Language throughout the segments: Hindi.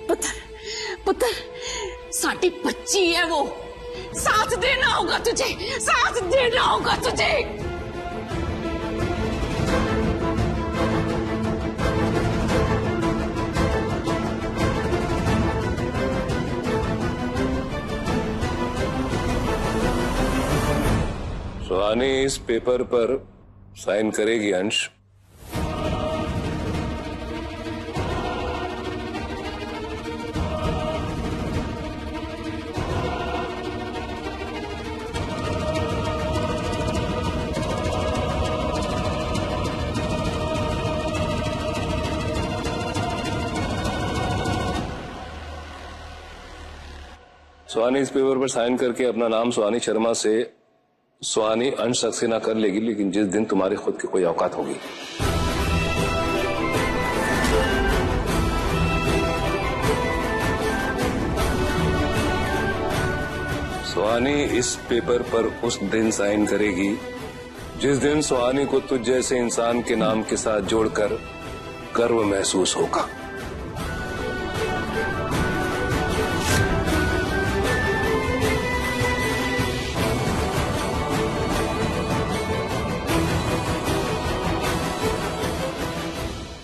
पुत्र पुत्र साटी बच्ची है वो, साथ देना होगा तुझे, साथ देना होगा तुझे। सुहानी इस पेपर पर साइन करेगी अंश। सुहानी इस पेपर पर साइन करके अपना नाम सुहानी शर्मा से सुहानी अंश सक्सेना कर लेगी, लेकिन जिस दिन तुम्हारी खुद की कोई औकात होगी, सुहानी इस पेपर पर उस दिन साइन करेगी जिस दिन सुहानी को तुझ जैसे इंसान के नाम के साथ जोड़कर गर्व महसूस होगा।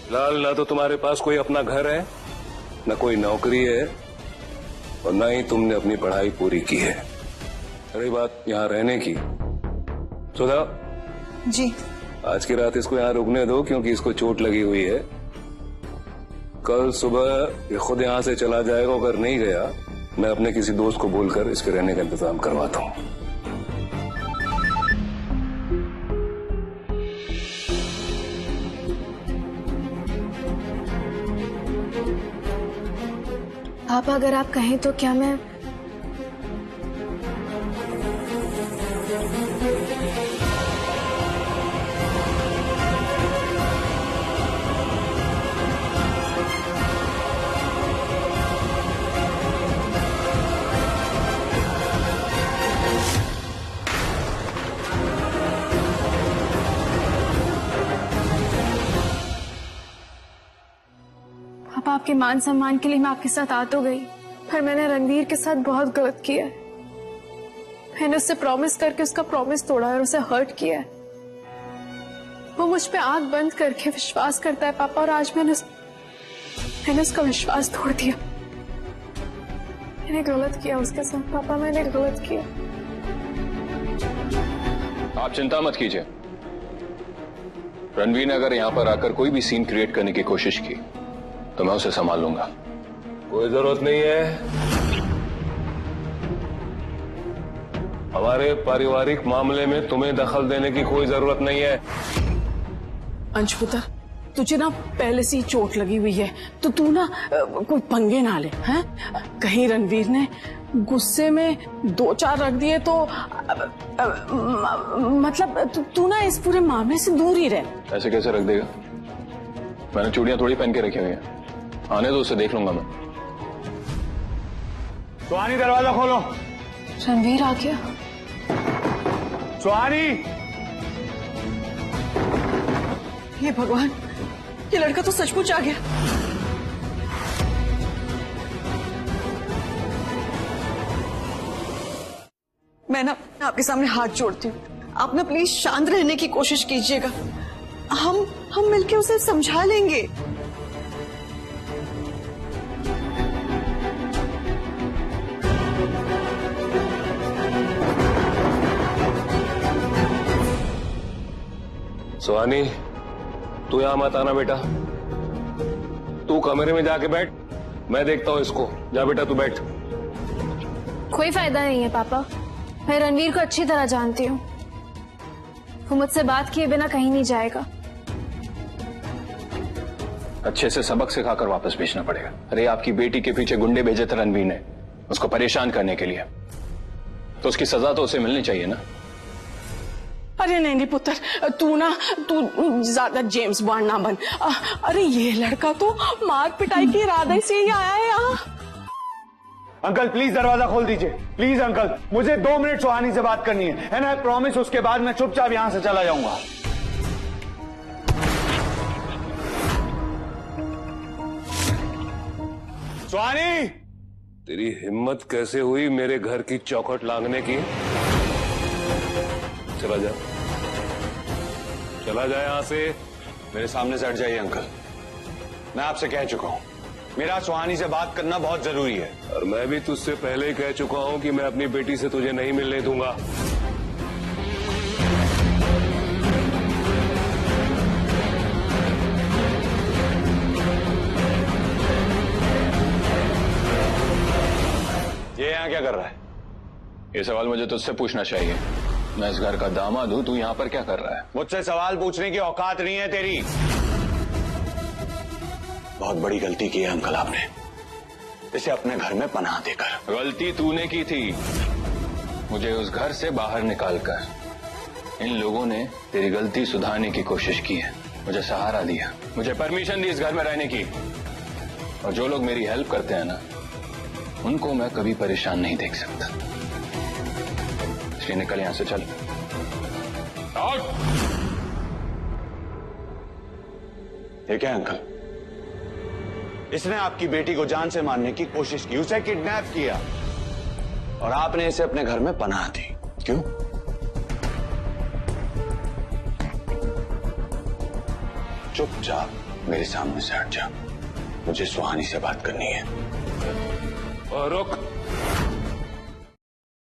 फिलहाल ना तो तुम्हारे पास कोई अपना घर है, न कोई नौकरी है, और न ही तुमने अपनी पढ़ाई पूरी की है। रही बात यहाँ रहने की, सुधा जी, आज की रात इसको यहाँ रुकने दो, क्योंकि इसको चोट लगी हुई है। कल सुबह ये खुद यहाँ से चला जाएगा, अगर नहीं गया मैं अपने किसी दोस्त को बोलकर इसके रहने का इंतजाम करवाता हूँ। पापा अगर आप कहें तो क्या मैं पापा आपके मान सम्मान के लिए मैं आपके साथ आ तो गई, पर मैंने रणवीर के साथ बहुत गलत किया है। मैंने उससे प्रॉमिस करके उसका प्रॉमिस तोड़ा और उसे हर्ट किया है। वो मुझ पे आंख बंद करके विश्वास करता है पापा, और आज मैंने उसका विश्वास तोड़ दिया। मैंने गलत किया उसके साथ पापा, मैंने गलत किया। आप चिंता मत कीजिए। रणवीर ने अगर यहाँ पर आकर कोई भी सीन क्रिएट करने की कोशिश की तो मैं उसे संभाल लूंगा। कोई जरूरत नहीं है, हमारे पारिवारिक मामले में तुम्हें दखल देने की कोई जरूरत नहीं है। अंश पुत्र, तुझे ना पहले से ही चोट लगी हुई है, तो तू ना कोई पंगे ना ले, हैं? कहीं रणवीर ने गुस्से में 2-4 रख दिए तो मतलब तू ना इस पूरे मामले से दूर ही रह। ऐसे कैसे रख देगा? मैंने चूड़ियां थोड़ी पहन के रखी हुई हैं। आने दो, उसे देख लूंगा मैं। सुहानी दरवाजा खोलो। रणवीर आ गया। सुहानी, ये भगवान, ये लड़का तो सचमुच आ गया। मैं ना आपके सामने हाथ जोड़ती हूँ, आप ना प्लीज शांत रहने की कोशिश कीजिएगा। हम मिलके उसे समझा लेंगे। सुहानी, तू यहां मत आना बेटा, तू कमरे में जाके बैठ, मैं देखता हूं इसको। जा बेटा तू बैठ। कोई फायदा नहीं है पापा, मैं रणवीर को अच्छी तरह जानती हूँ। वो मुझसे बात किए बिना कहीं नहीं जाएगा। अच्छे से सबक सिखाकर वापस भेजना पड़ेगा। अरे आपकी बेटी के पीछे गुंडे भेजे थे रणवीर ने उसको परेशान करने के लिए, तो उसकी सजा तो उसे मिलनी चाहिए ना। अरे नहीं पुत्र, तू ज्यादा जेम्स बॉन्ड ना बन। अरे ये लड़का तो मार पिटाई के इरादे से ही आया है यहाँ। अंकल प्लीज दरवाजा खोल दीजिए, प्लीज अंकल, मुझे 2 मिनट सुहानी से बात करनी है, एंड आई प्रॉमिस उसके बाद मैं चुपचाप यहां से चला जाऊंगा। सुहानी! तेरी हिम्मत कैसे हुई मेरे घर की चौखट लांघने की? चला जा, चला जा यहां से। मेरे सामने से हट जाइए अंकल। मैं आपसे कह चुका हूं, मेरा सुहानी से बात करना बहुत जरूरी है। और मैं भी तुझसे पहले ही कह चुका हूं कि मैं अपनी बेटी से तुझे नहीं मिलने दूंगा। ये यहां क्या कर रहा है? ये सवाल मुझे तुझसे पूछना चाहिए। मैं इस घर का दामाद हूं, तू यहां पर क्या कर रहा है? मुझसे सवाल पूछने की औकात नहीं है तेरी। बहुत बड़ी गलती की है अंकल आपने, इसे अपने घर में पनाह देकर। गलती तूने की थी, मुझे उस घर से बाहर निकालकर। इन लोगों ने तेरी गलती सुधारने की कोशिश की है, मुझे सहारा दिया, मुझे परमिशन दी इस घर में रहने की। और जो लोग मेरी हेल्प करते हैं ना, उनको मैं कभी परेशान नहीं देख सकता। इसलिए निकल यहां से, चल आउट। ये क्या अंकल? इसने आपकी बेटी को जान से मारने की कोशिश की, उसे किडनैप किया, और आपने इसे अपने घर में पनाह दी। क्यों? चुपचाप मेरे सामने से हट जा, मुझे सुहानी से बात करनी है। और रुक,